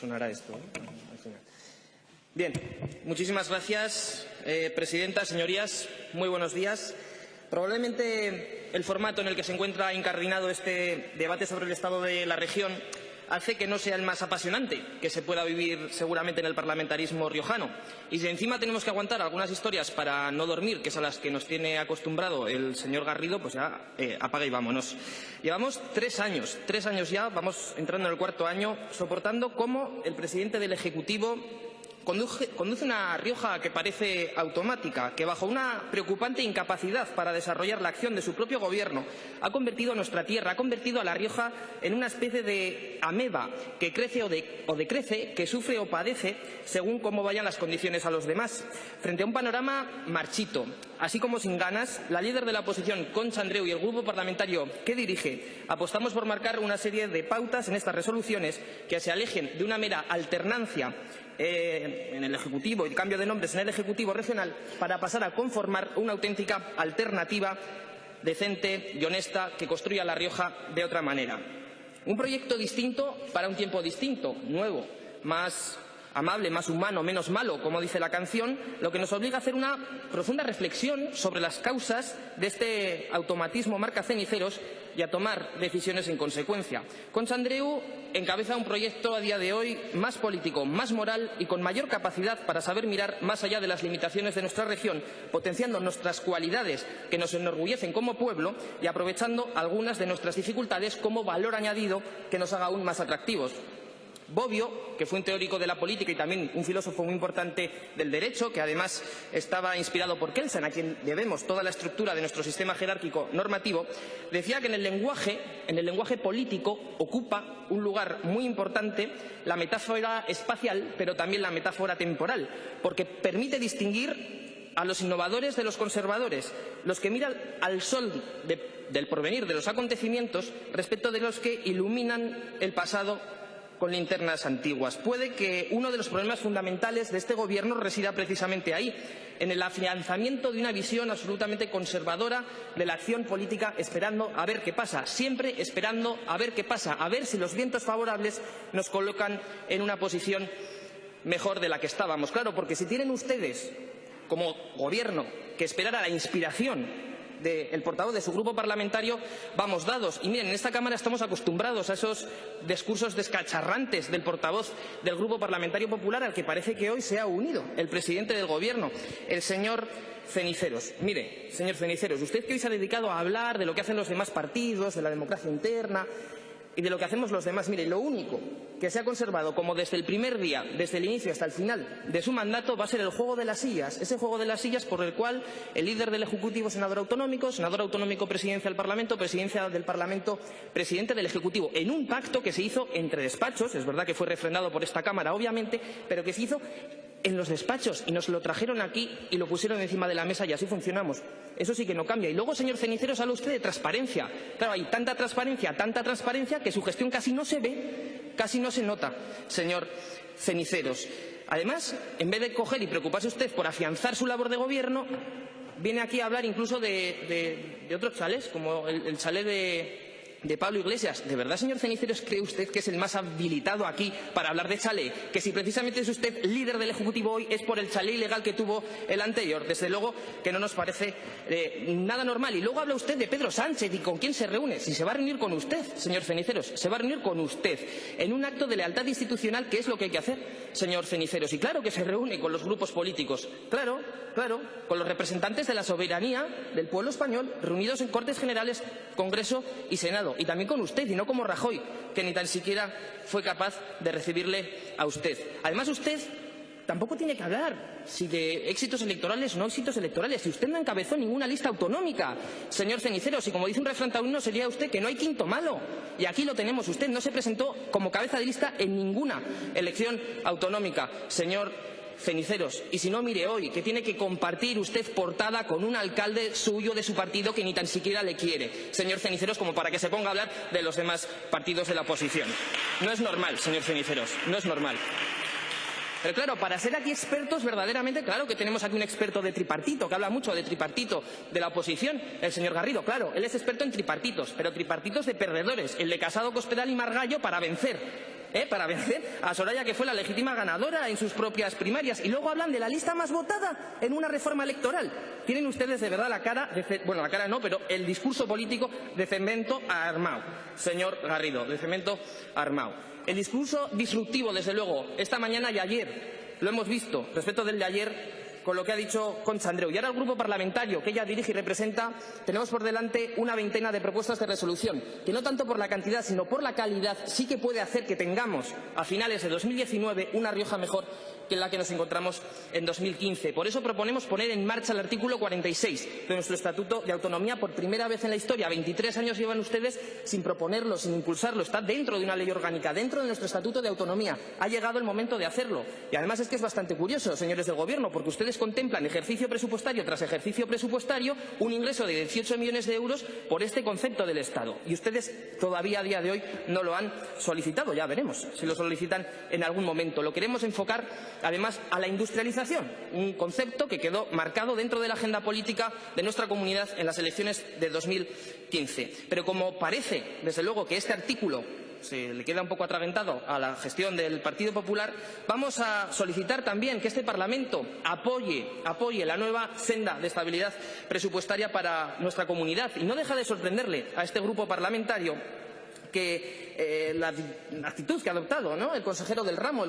Sonará esto, al final. Bien, muchísimas gracias, presidenta, señorías. Muy buenos días. Probablemente el formato en el que se encuentra incardinado este debate sobre el estado de la región hace que no sea el más apasionante que se pueda vivir seguramente en el parlamentarismo riojano. Y si encima tenemos que aguantar algunas historias para no dormir, que es a las que nos tiene acostumbrado el señor Garrido, pues ya apaga y vámonos. Llevamos 3 años ya, vamos entrando en el 4º año, soportando cómo el presidente del Ejecutivo conduce una Rioja que parece automática, que bajo una preocupante incapacidad para desarrollar la acción de su propio gobierno ha convertido a nuestra tierra, ha convertido a La Rioja en una especie de ameba que crece o decrece, que sufre o padece según cómo vayan las condiciones a los demás. Frente a un panorama marchito, así como sin ganas, la líder de la oposición, Concha Andreu, y el grupo parlamentario que dirige apostamos por marcar una serie de pautas en estas resoluciones que se alejen de una mera alternancia en el Ejecutivo y cambio de nombres en el Ejecutivo regional para pasar a conformar una auténtica alternativa decente y honesta que construya La Rioja de otra manera. Un proyecto distinto para un tiempo distinto, nuevo, más amable, más humano, menos malo, como dice la canción, lo que nos obliga a hacer una profunda reflexión sobre las causas de este automatismo marca ceniceros y a tomar decisiones en consecuencia. Concha Andreu encabeza un proyecto a día de hoy más político, más moral y con mayor capacidad para saber mirar más allá de las limitaciones de nuestra región, potenciando nuestras cualidades que nos enorgullecen como pueblo y aprovechando algunas de nuestras dificultades como valor añadido que nos haga aún más atractivos. Bobbio, que fue un teórico de la política y también un filósofo muy importante del derecho, que además estaba inspirado por Kelsen, a quien debemos toda la estructura de nuestro sistema jerárquico normativo, decía que en el lenguaje político ocupa un lugar muy importante la metáfora espacial, pero también la metáfora temporal, porque permite distinguir a los innovadores de los conservadores, los que miran al sol del porvenir de los acontecimientos respecto de los que iluminan el pasado con linternas antiguas. Puede que uno de los problemas fundamentales de este Gobierno resida precisamente ahí, en el afianzamiento de una visión absolutamente conservadora de la acción política, esperando a ver qué pasa, siempre esperando a ver qué pasa, a ver si los vientos favorables nos colocan en una posición mejor de la que estábamos. Claro, porque si tienen ustedes, como Gobierno, que esperar a la inspiración del portavoz de su grupo parlamentario, vamos dados. Y miren, en esta Cámara estamos acostumbrados a esos discursos descacharrantes del portavoz del Grupo Parlamentario Popular, al que parece que hoy se ha unido el presidente del Gobierno, el señor Ceniceros. Mire, señor Ceniceros, usted que hoy se ha dedicado a hablar de lo que hacen los demás partidos, de la democracia interna y de lo que hacemos los demás, mire, lo único que se ha conservado como desde el primer día, desde el inicio hasta el final de su mandato, va a ser el juego de las sillas, ese juego de las sillas por el cual el líder del Ejecutivo, senador autonómico, presidencia del Parlamento, presidencia del Parlamento, presidente del Ejecutivo, en un pacto que se hizo entre despachos, es verdad que fue refrendado por esta Cámara, obviamente, pero que se hizo en los despachos y nos lo trajeron aquí y lo pusieron encima de la mesa y así funcionamos. Eso sí que no cambia. Y luego, señor Ceniceros, habla usted de transparencia. Claro, hay tanta transparencia que su gestión casi no se ve, casi no se nota, señor Ceniceros. Además, en vez de coger y preocuparse usted por afianzar su labor de gobierno, viene aquí a hablar incluso de otros chalés, como el chalé de Pablo Iglesias. ¿De verdad, señor Ceniceros, cree usted que es el más habilitado aquí para hablar de chalé? Que si precisamente es usted líder del Ejecutivo hoy es por el chalé ilegal que tuvo el anterior. Desde luego que no nos parece nada normal. Y luego habla usted de Pedro Sánchez y con quién se reúne. Si se va a reunir con usted, señor Ceniceros, se va a reunir con usted en un acto de lealtad institucional, que es lo que hay que hacer, señor Ceniceros. Y claro que se reúne con los grupos políticos. Claro, con los representantes de la soberanía del pueblo español, reunidos en Cortes Generales, Congreso y Senado. Y también con usted, y no como Rajoy, que ni tan siquiera fue capaz de recibirle a usted. Además, usted tampoco tiene que hablar si de éxitos electorales o no éxitos electorales. Si usted no encabezó ninguna lista autonómica, señor Ceniceros, y como dice un refrán taurino, sería usted que no hay quinto malo. Y aquí lo tenemos. Usted no se presentó como cabeza de lista en ninguna elección autonómica, señor Ceniceros. Y si no, mire hoy, que tiene que compartir usted portada con un alcalde suyo de su partido que ni tan siquiera le quiere, señor Ceniceros, como para que se ponga a hablar de los demás partidos de la oposición. No es normal, señor Ceniceros, no es normal. Pero claro, para ser aquí expertos verdaderamente, claro que tenemos aquí un experto de tripartito, que habla mucho de tripartito de la oposición, el señor Garrido. Claro, él es experto en tripartitos, pero tripartitos de perdedores, el de Casado, Cospedal y Margallo para vencer. para vencer a Soraya, que fue la legítima ganadora en sus propias primarias. Y luego hablan de la lista más votada en una reforma electoral. Tienen ustedes de verdad la cara, bueno, la cara no, pero el discurso político de cemento armado, señor Garrido, de cemento armado. El discurso disruptivo, desde luego, esta mañana y ayer, lo hemos visto, respecto del de ayer, con lo que ha dicho Concha Andreu. Y ahora el grupo parlamentario que ella dirige y representa, tenemos por delante una veintena de propuestas de resolución, que no tanto por la cantidad, sino por la calidad, sí que puede hacer que tengamos a finales de 2019 una Rioja mejor que la que nos encontramos en 2015. Por eso proponemos poner en marcha el artículo 46 de nuestro Estatuto de Autonomía por primera vez en la historia. 23 años llevan ustedes sin proponerlo, sin impulsarlo. Está dentro de una ley orgánica, dentro de nuestro Estatuto de Autonomía. Ha llegado el momento de hacerlo. Y además es que es bastante curioso, señores del Gobierno, porque ustedes contemplan ejercicio presupuestario tras ejercicio presupuestario un ingreso de 18 millones de euros por este concepto del Estado. Y ustedes todavía a día de hoy no lo han solicitado. Ya veremos si lo solicitan en algún momento. Lo queremos enfocar además a la industrialización, un concepto que quedó marcado dentro de la agenda política de nuestra comunidad en las elecciones de 2015. Pero como parece, desde luego, que este artículo se le queda un poco atragantado a la gestión del Partido Popular, vamos a solicitar también que este Parlamento apoye la nueva senda de estabilidad presupuestaria para nuestra comunidad. Y no deja de sorprenderle a este grupo parlamentario que la actitud que ha adoptado, ¿no?, el consejero del ramo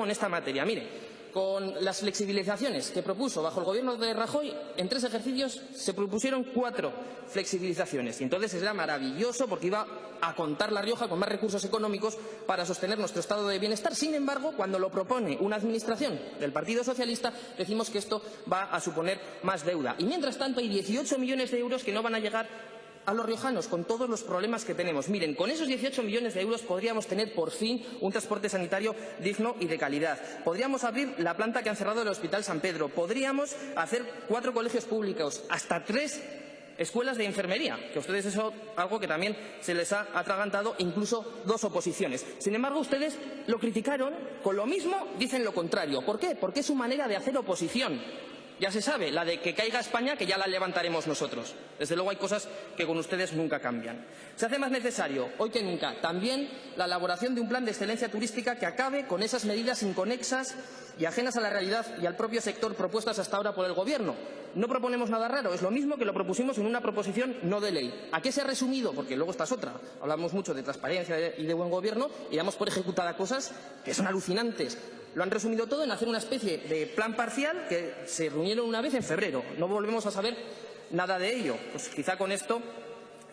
en esta materia. Mire, con las flexibilizaciones que propuso bajo el Gobierno de Rajoy, en 3 ejercicios se propusieron 4 flexibilizaciones. Y entonces era maravilloso porque iba a contar La Rioja con más recursos económicos para sostener nuestro estado de bienestar. Sin embargo, cuando lo propone una administración del Partido Socialista, decimos que esto va a suponer más deuda. Y mientras tanto hay 18 millones de euros que no van a llegar a los riojanos, con todos los problemas que tenemos. Miren, con esos 18 millones de euros podríamos tener por fin un transporte sanitario digno y de calidad. Podríamos abrir la planta que han cerrado del Hospital San Pedro. Podríamos hacer 4 colegios públicos, hasta 3 escuelas de enfermería, que a ustedes eso es algo que también se les ha atragantado, incluso 2 oposiciones. Sin embargo, ustedes lo criticaron, con lo mismo dicen lo contrario. ¿Por qué? Porque es su manera de hacer oposición. Ya se sabe, la de que caiga España, que ya la levantaremos nosotros. Desde luego hay cosas que con ustedes nunca cambian. Se hace más necesario, hoy que nunca, también la elaboración de un plan de excelencia turística que acabe con esas medidas inconexas y ajenas a la realidad y al propio sector propuestas hasta ahora por el Gobierno. No proponemos nada raro, es lo mismo que lo propusimos en una proposición no de ley. ¿A qué se ha resumido? Porque luego esta es otra. Hablamos mucho de transparencia y de buen gobierno y damos por ejecutada cosas que son alucinantes. Lo han resumido todo en hacer una especie de plan parcial que se reunieron una vez en febrero. No volvemos a saber nada de ello. Pues quizá con esto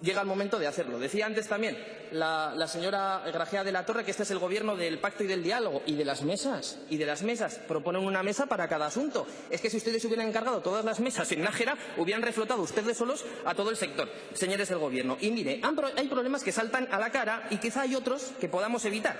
llega el momento de hacerlo. Decía antes también la señora Grajea de la Torre que este es el Gobierno del pacto y del diálogo. Y de las mesas. Y de las mesas. Proponen una mesa para cada asunto. Es que si ustedes hubieran encargado todas las mesas en Nájera, hubieran reflotado ustedes solos a todo el sector, señores del Gobierno. Y mire, hay problemas que saltan a la cara y quizá hay otros que podamos evitar.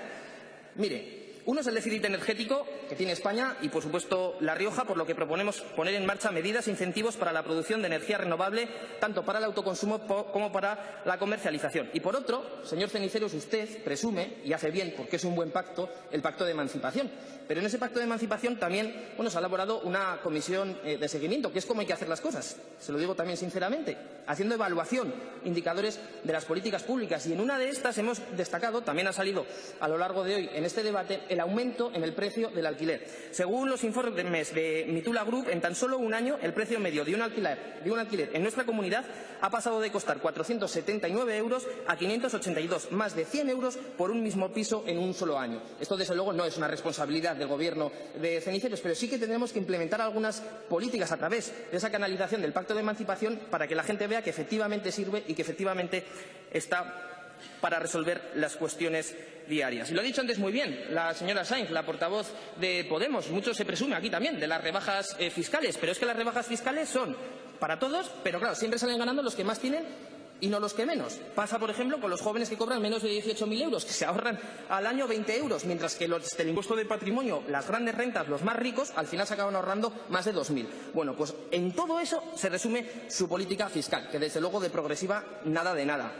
Mire, uno es el déficit energético que tiene España y, por supuesto, La Rioja, por lo que proponemos poner en marcha medidas e incentivos para la producción de energía renovable, tanto para el autoconsumo como para la comercialización. Y, por otro, señor Ceniceros, usted presume, y hace bien porque es un buen pacto, el pacto de emancipación. Pero en ese pacto de emancipación también se ha elaborado una comisión de seguimiento, que es como hay que hacer las cosas. Se lo digo también sinceramente, haciendo evaluación, indicadores de las políticas públicas. Y en una de estas hemos destacado, también ha salido a lo largo de hoy en este debate, el aumento en el precio del alquiler. Según los informes de Mitula Group, en tan solo un año el precio medio de un alquiler en nuestra comunidad ha pasado de costar 479 euros a 582, más de 100 euros por un mismo piso en un solo año. Esto, desde luego, no es una responsabilidad del Gobierno de Ceniceros, pero sí que tendremos que implementar algunas políticas a través de esa canalización del Pacto de Emancipación para que la gente vea que efectivamente sirve y que efectivamente está para resolver las cuestiones diarias. Y lo ha dicho antes muy bien la señora Sainz, la portavoz de Podemos. Mucho se presume aquí también de las rebajas fiscales, pero es que las rebajas fiscales son para todos, pero claro, siempre salen ganando los que más tienen y no los que menos. Pasa, por ejemplo, con los jóvenes que cobran menos de 18.000 euros, que se ahorran al año 20 euros, mientras que los del impuesto de patrimonio, las grandes rentas, los más ricos, al final se acaban ahorrando más de 2.000. Bueno, pues en todo eso se resume su política fiscal, que desde luego de progresiva nada de nada.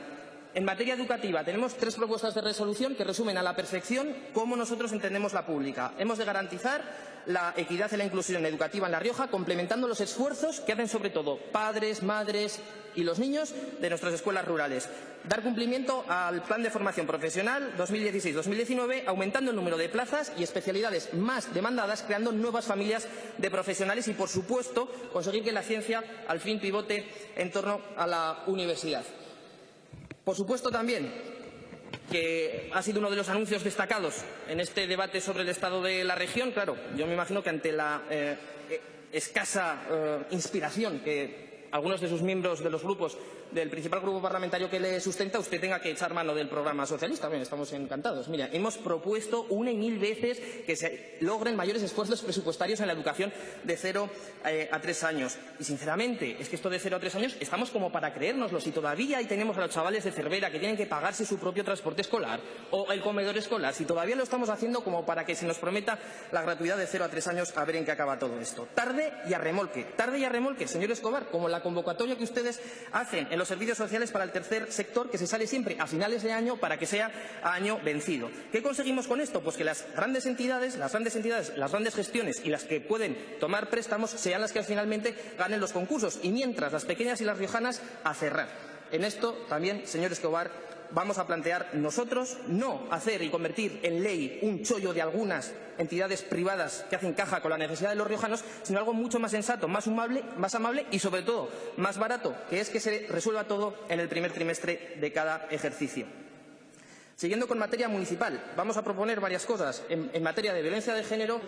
En materia educativa tenemos 3 propuestas de resolución que resumen a la perfección cómo nosotros entendemos la pública. Hemos de garantizar la equidad y la inclusión educativa en La Rioja, complementando los esfuerzos que hacen sobre todo padres, madres, y los niños de nuestras escuelas rurales. Dar cumplimiento al Plan de Formación Profesional 2016-2019, aumentando el número de plazas y especialidades más demandadas, creando nuevas familias de profesionales y, por supuesto, conseguir que la ciencia al fin pivote en torno a la universidad. Por supuesto, también, que ha sido uno de los anuncios destacados en este debate sobre el estado de la región. Claro, yo me imagino que ante la escasa inspiración que algunos de sus miembros de los grupos del principal grupo parlamentario que le sustenta, usted tenga que echar mano del programa socialista. Bien, estamos encantados. Mira, hemos propuesto una y mil veces que se logren mayores esfuerzos presupuestarios en la educación de 0 a 3 años. Y, sinceramente, es que esto de 0 a 3 años estamos como para creérnoslo. Si todavía ahí tenemos a los chavales de Cervera que tienen que pagarse su propio transporte escolar o el comedor escolar, si todavía lo estamos haciendo como para que se nos prometa la gratuidad de 0 a 3 años, a ver en qué acaba todo esto. Tarde y a remolque, señor Escobar, como la convocatoria que ustedes hacen en los servicios sociales para el tercer sector, que se sale siempre a finales de año para que sea a año vencido. ¿Qué conseguimos con esto? Pues que las grandes entidades, las grandes gestiones y las que pueden tomar préstamos sean las que finalmente ganen los concursos, y mientras las pequeñas y las riojanas a cerrar. En esto también, señor Escobar, vamos a plantear nosotros no hacer y convertir en ley un chollo de algunas entidades privadas que hacen caja con la necesidad de los riojanos, sino algo mucho más sensato, más amable y, sobre todo, más barato, que es que se resuelva todo en el primer trimestre de cada ejercicio. Siguiendo con materia municipal, vamos a proponer varias cosas en materia de violencia de género,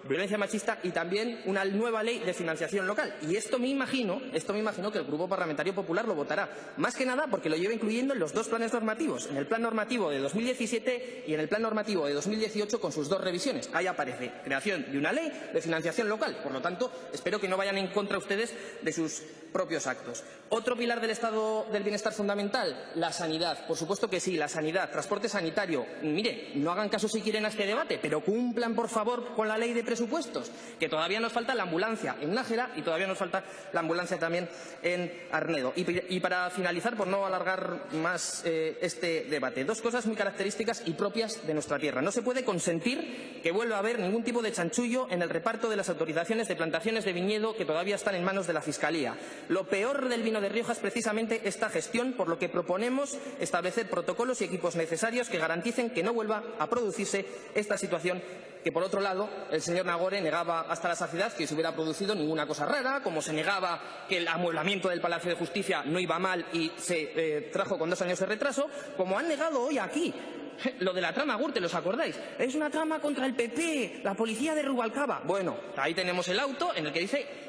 violencia machista y también una nueva ley de financiación local. Y esto me imagino que el Grupo Parlamentario Popular lo votará. Más que nada porque lo lleva incluyendo en los dos planes normativos, en el Plan Normativo de 2017 y en el Plan Normativo de 2018 con sus dos revisiones. Ahí aparece creación de una ley de financiación local. Por lo tanto, espero que no vayan en contra ustedes de sus propios actos. Otro pilar del Estado del bienestar fundamental, la sanidad. Por supuesto que sí, la sanidad, transporte sanitario. Mire, no hagan caso si quieren a este debate, pero cumplan, por favor, con la ley de presupuestos, que todavía nos falta la ambulancia en Nájera y todavía nos falta la ambulancia también en Arnedo. Y para finalizar, por no alargar más este debate, dos cosas muy características y propias de nuestra tierra. No se puede consentir que vuelva a haber ningún tipo de chanchullo en el reparto de las autorizaciones de plantaciones de viñedo que todavía están en manos de la Fiscalía. Lo peor del vino de Rioja es precisamente esta gestión, por lo que proponemos establecer protocolos y equipos necesarios que garanticen que no vuelva a producirse esta situación que, por otro lado, el señor Nagore negaba hasta la saciedad que se hubiera producido ninguna cosa rara, como se negaba que el amueblamiento del Palacio de Justicia no iba mal y se trajo con 2 años de retraso, como han negado hoy aquí. Lo de la trama Gürtel, ¿os acordáis? Es una trama contra el PP, la policía de Rubalcaba. Bueno, ahí tenemos el auto en el que dice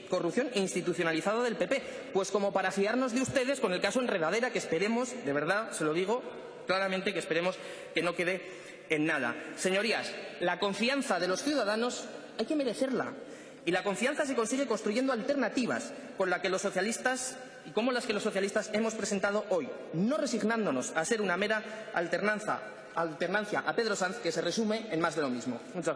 corrupción institucionalizada del PP. Pues como para fiarnos de ustedes con el caso Enredadera, que esperemos, de verdad, se lo digo claramente, que esperemos que no quede en nada. Señorías, la confianza de los ciudadanos hay que merecerla. Y la confianza se consigue construyendo alternativas con las que los socialistas y como las que los socialistas hemos presentado hoy, no resignándonos a ser una mera alternancia a Pedro Sanz que se resume en más de lo mismo. Muchas gracias.